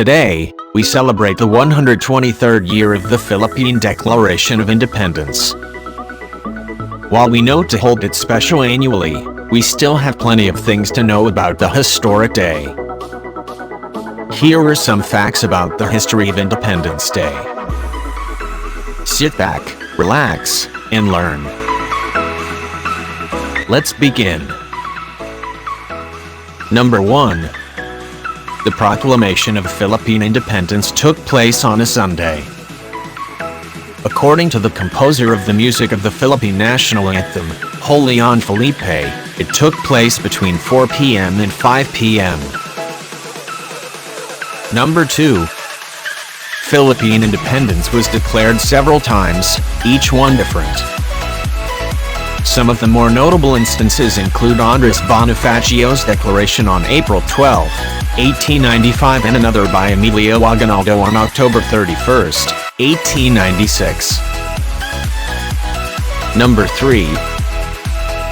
Today, we celebrate the 123rd year of the Philippine Declaration of Independence. While we note to hold it special annually, we still have plenty of things to know about the historic day. Here are some facts about the history of Independence Day. Sit back, relax, and learn. Let's begin. Number 1. The Proclamation of Philippine Independence took place on a Sunday. According to the composer of the music of the Philippine National Anthem, Leon Felipe, it took place between 4 p.m. and 5 p.m. Number 2. Philippine independence was declared several times, each one different. Some of the more notable instances include Andres Bonifacio's declaration on April 12, 1895 and another by Emilio Aguinaldo on October 31, 1896. Number 3.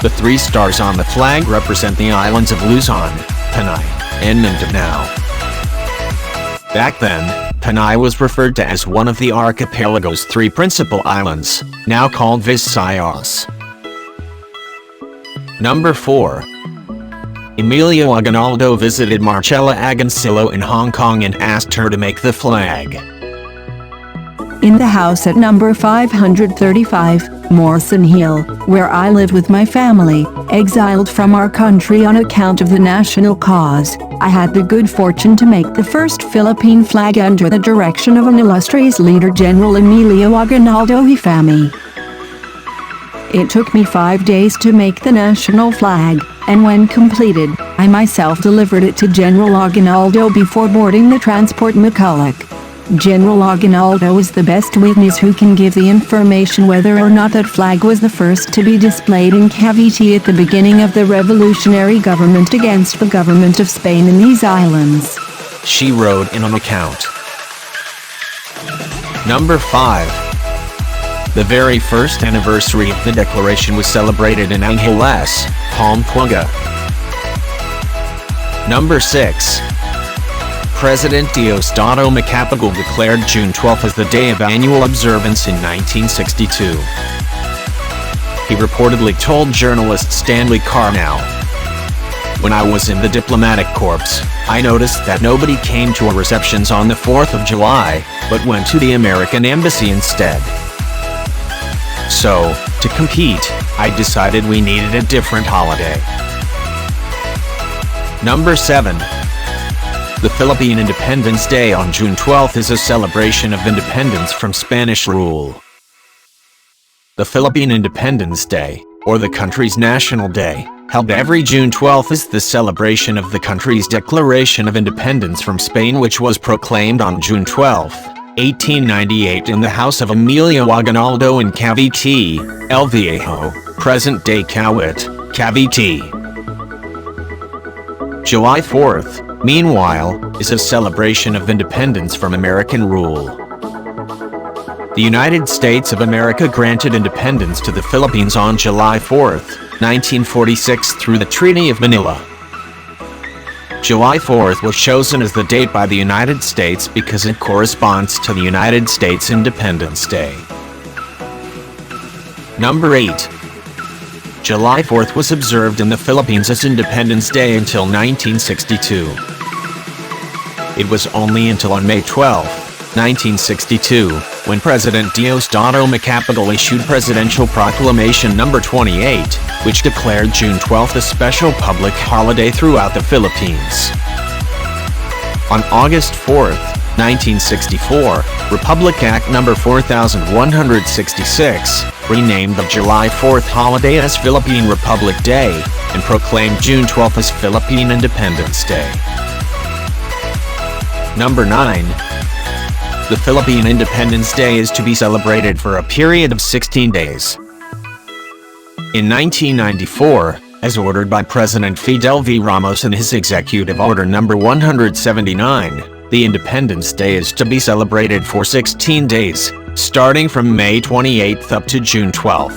The 3 stars on the flag represent the islands of Luzon, Panay, and Mindanao. Back then, Panay was referred to as one of the archipelago's 3 principal islands, now called Visayas. Number 4. Emilio Aguinaldo visited Marcela Agoncillo in Hong Kong and asked her to make the flag. In the house at number 535, Morrison Hill, where I live with my family, exiled from our country on account of the national cause, I had the good fortune to make the first Philippine flag under the direction of an illustrious leader, General Emilio Aguinaldo Museum. It took me 5 days to make the national flag, and when completed, I myself delivered it to General Aguinaldo before boarding the transport McCulloch. General Aguinaldo is the best witness who can give the information whether or not that flag was the first to be displayed in Cavite at the beginning of the revolutionary government against the government of Spain in these islands. She wrote in an account. Number 5. The very first anniversary of the Declaration was celebrated in Angeles, Pampanga. Number 6. President Diosdado Macapagal declared June 12 as the day of annual observance in 1962. He reportedly told journalist Stanley Carnell, "When I was in the diplomatic corps, I noticed that nobody came to our receptions on the 4th of July, but went to the American embassy instead. So, to compete, I decided we needed a different holiday." Number 7. The Philippine Independence Day on June 12 is a celebration of independence from Spanish rule. The Philippine Independence Day, or the country's national day, held every June 12 is the celebration of the country's Declaration of Independence from Spain, which was proclaimed on June 12, 1898 in the house of Emilio Aguinaldo in Cavite, El Viejo, present-day Cavite, Cavite. July 4th, meanwhile, is a celebration of independence from American rule. The United States of America granted independence to the Philippines on July 4th, 1946 through the Treaty of Manila. July 4th was chosen as the date by the United States because it corresponds to the United States Independence Day. Number 8. July 4th was observed in the Philippines as Independence Day until 1962. It was only until on May 12, 1962, when President Diosdado Macapagal issued Presidential Proclamation No. 28, which declared June 12 a special public holiday throughout the Philippines. On August 4, 1964, Republic Act No. 4166 renamed the July 4th holiday as Philippine Republic Day and proclaimed June 12 as Philippine Independence Day. Number 9. The Philippine Independence Day is to be celebrated for a period of 16 days. In 1994, as ordered by President Fidel V. Ramos in his Executive Order No. 179, the Independence Day is to be celebrated for 16 days, starting from May 28 up to June 12.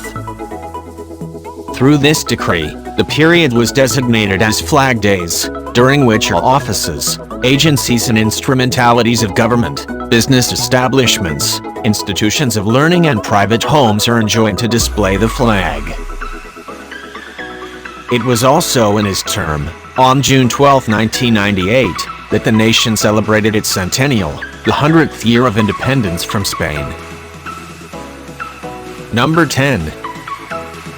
Through this decree, the period was designated as Flag Days, during which all offices, agencies and instrumentalities of government, business establishments, institutions of learning and private homes are enjoined to display the flag. It was also in his term, on June 12, 1998, that the nation celebrated its centennial, the 100th year of independence from Spain. Number 10.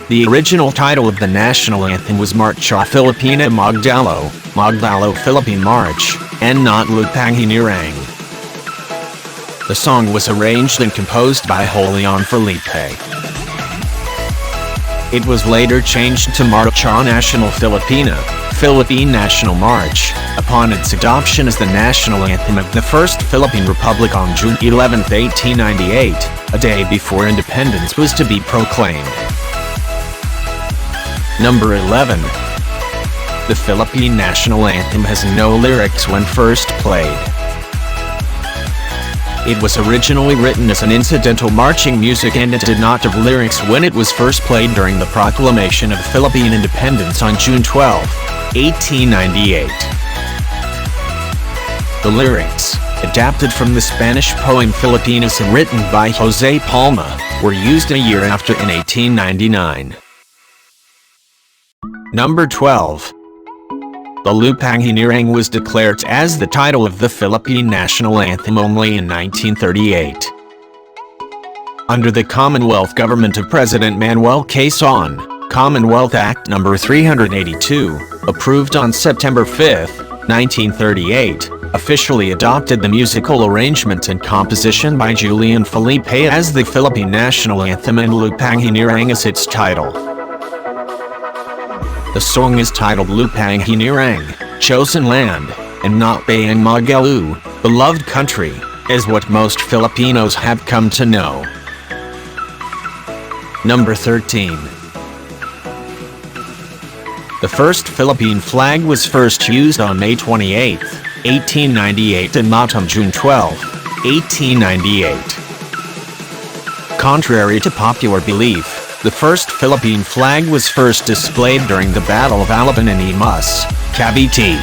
The original title of the national anthem was Marcha Filipina Magdalo, Magdalo Philippine March, and not Lupang Hinirang. The song was arranged and composed by Julian Felipe. It was later changed to Marcha National Filipina, Philippine National March, upon its adoption as the national anthem of the First Philippine Republic on June 11, 1898, a day before independence was to be proclaimed. Number 11. The Philippine National Anthem has no lyrics when first played. It was originally written as an incidental marching music and it did not have lyrics when it was first played during the Proclamation of Philippine Independence on June 12, 1898. The lyrics, adapted from the Spanish poem Filipinos and written by Jose Palma, were used a year after in 1899. Number 12. The Lupang Hinirang was declared as the title of the Philippine National Anthem only in 1938. Under the Commonwealth government of President Manuel Quezon, Commonwealth Act No. 382, approved on September 5, 1938, officially adopted the musical arrangement and composition by Julian Felipe as the Philippine National Anthem and Lupang Hinirang as its title. The song is titled Lupang Hinirang, Chosen Land, and not Bayang Magalu, Beloved Country, is what most Filipinos have come to know. Number 13. The first Philippine flag was first used on May 28, 1898 and not on June 12, 1898. Contrary to popular belief, the first Philippine flag was first displayed during the Battle of Alabang and Imus, Cavite.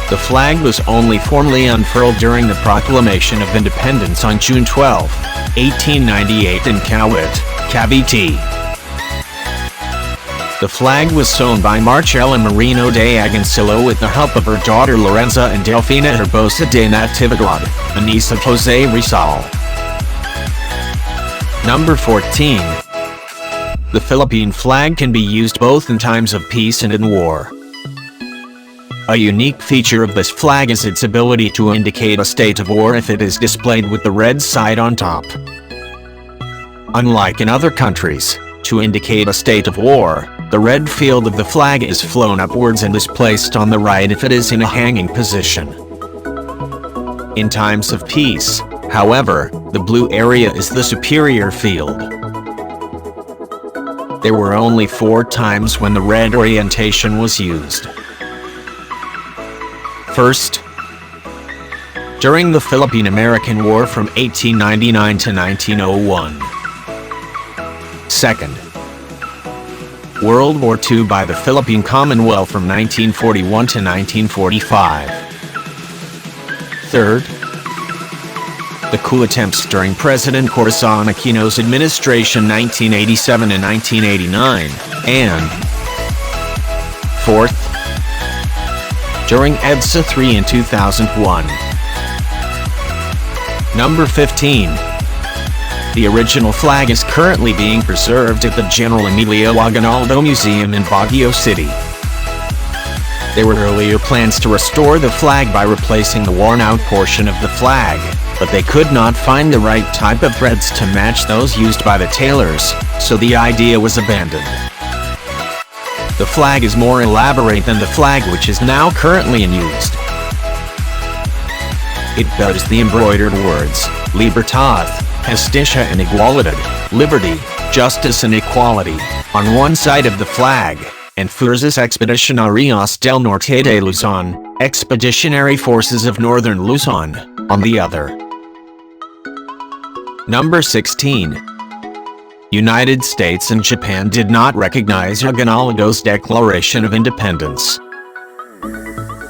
The flag was only formally unfurled during the Proclamation of Independence on June 12, 1898 in Kawit, Cavite. The flag was sewn by Marcela Marino de Agoncillo with the help of her daughter Lorenza and Delfina Herbosa de Natividad, a niece of Jose Rizal. Number 14. The Philippine flag can be used both in times of peace and in war. A unique feature of this flag is its ability to indicate a state of war if it is displayed with the red side on top. Unlike in other countries, to indicate a state of war, the red field of the flag is flown upwards and is placed on the right if it is in a hanging position. In times of peace, however, the blue area is the superior field. There were only 4 times when the red orientation was used. First, during the Philippine-American War from 1899 to 1901. Second, World War II by the Philippine Commonwealth from 1941 to 1945. Third, the coup attempts during President Corazon Aquino's administration 1987 and 1989, and fourth, during EDSA 3 in 2001. Number 15. The original flag is currently being preserved at the General Emilio Aguinaldo Museum in Baguio City. There were earlier plans to restore the flag by replacing the worn-out portion of the flag, but they could not find the right type of threads to match those used by the tailors, so the idea was abandoned. The flag is more elaborate than the flag which is now currently in use. It bears the embroidered words, Libertad, Justicia and Igualdad, liberty, justice and equality, on one side of the flag, and Fuerzas Expedicionarias del Norte de Luzon, Expeditionary Forces of Northern Luzon, on the other. Number 16. United States and Japan did not recognize Aguinaldo's Declaration of Independence.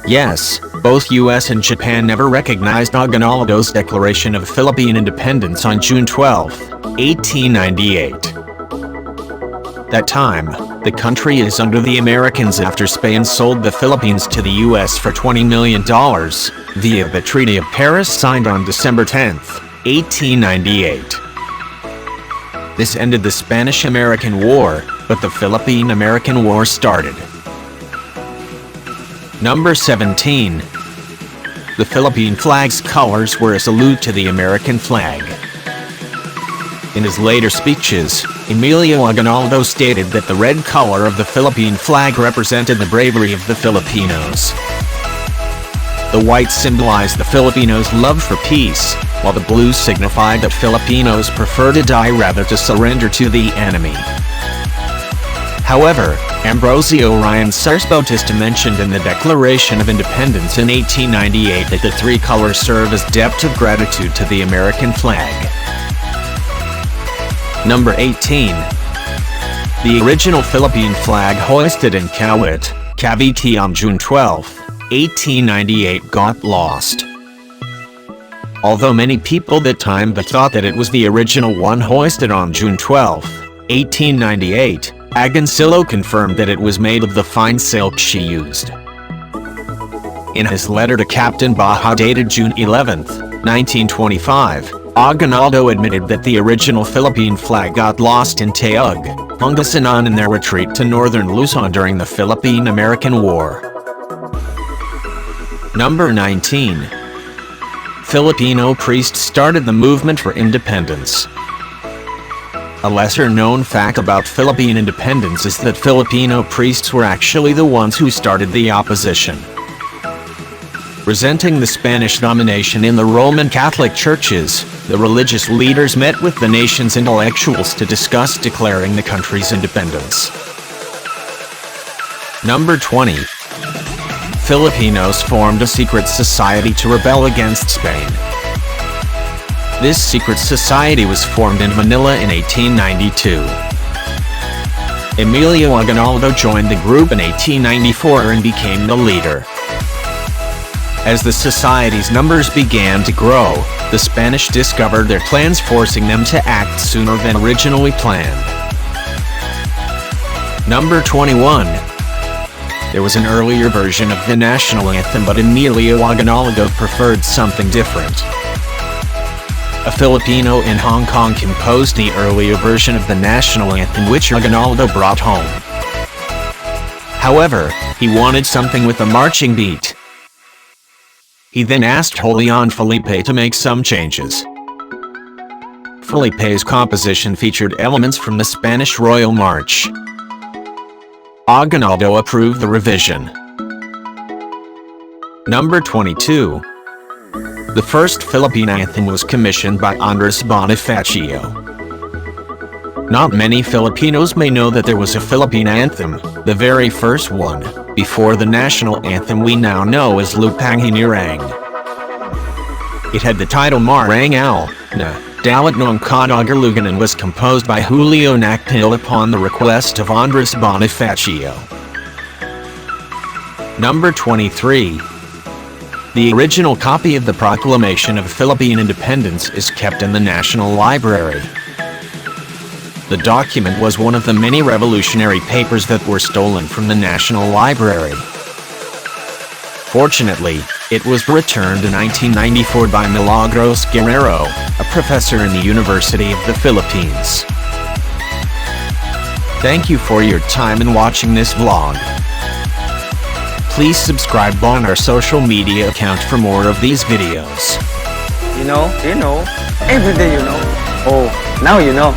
Yes, Both US and Japan never recognized Aguinaldo's Declaration of Philippine Independence on June 12, 1898. That time, the country is under the Americans after Spain sold the Philippines to the US for $20 million via the Treaty of Paris signed on December 10, 1898. This ended the Spanish-American War, but the Philippine-American War started. Number 17. The Philippine flag's colors were a salute to the American flag. In his later speeches, Emilio Aguinaldo stated that the red color of the Philippine flag represented the bravery of the Filipinos. The white symbolized the Filipinos' love for peace, while the blue signified that Filipinos prefer to die rather to surrender to the enemy. However, Ambrosio Ryan's Bautista mentioned in the Declaration of Independence in 1898 that the three colors serve as debt of gratitude to the American flag. Number 18. The original Philippine flag hoisted in Kawit, Cavite on June 12, 1898 got lost. Although many people at the time thought that it was the original one hoisted on June 12, 1898, Agoncillo confirmed that it was made of the fine silk she used. In his letter to Captain Baja dated June 11, 1925, Aguinaldo admitted that the original Philippine flag got lost in Taog, Pangasinan in their retreat to northern Luzon during the Philippine-American War. Number 19. Filipino priests started the movement for independence. A lesser-known fact about Philippine independence is that Filipino priests were actually the ones who started the opposition. Resenting the Spanish domination in the Roman Catholic churches, the religious leaders met with the nation's intellectuals to discuss declaring the country's independence. Number 20. Filipinos formed a secret society to rebel against Spain. This secret society was formed in Manila in 1892. Emilio Aguinaldo joined the group in 1894 and became the leader. As the society's numbers began to grow, the Spanish discovered their plans, forcing them to act sooner than originally planned. Number 21. There was an earlier version of the national anthem, but Emilio Aguinaldo preferred something different. A Filipino in Hong Kong composed the earlier version of the national anthem, which Aguinaldo brought home. However, he wanted something with a marching beat. He then asked Julian Felipe to make some changes. Felipe's composition featured elements from the Spanish Royal March. Aguinaldo approved the revision. Number 22. The first Philippine anthem was commissioned by Andres Bonifacio. Not many Filipinos may know that there was a Philippine anthem, the very first one, before the national anthem we now know as Lupang Hinirang. It had the title Marangal na Dalit ng Kadagalugan and was composed by Julio Nakpil upon the request of Andres Bonifacio. Number 23. The original copy of the Proclamation of Philippine Independence is kept in the National Library. The document was one of the many revolutionary papers that were stolen from the National Library. Fortunately, it was returned in 1994 by Milagros Guerrero, a professor in the University of the Philippines. Thank you for your time in watching this vlog. Please subscribe on our social media account for more of these videos. You know, every day you know. Oh, now you know.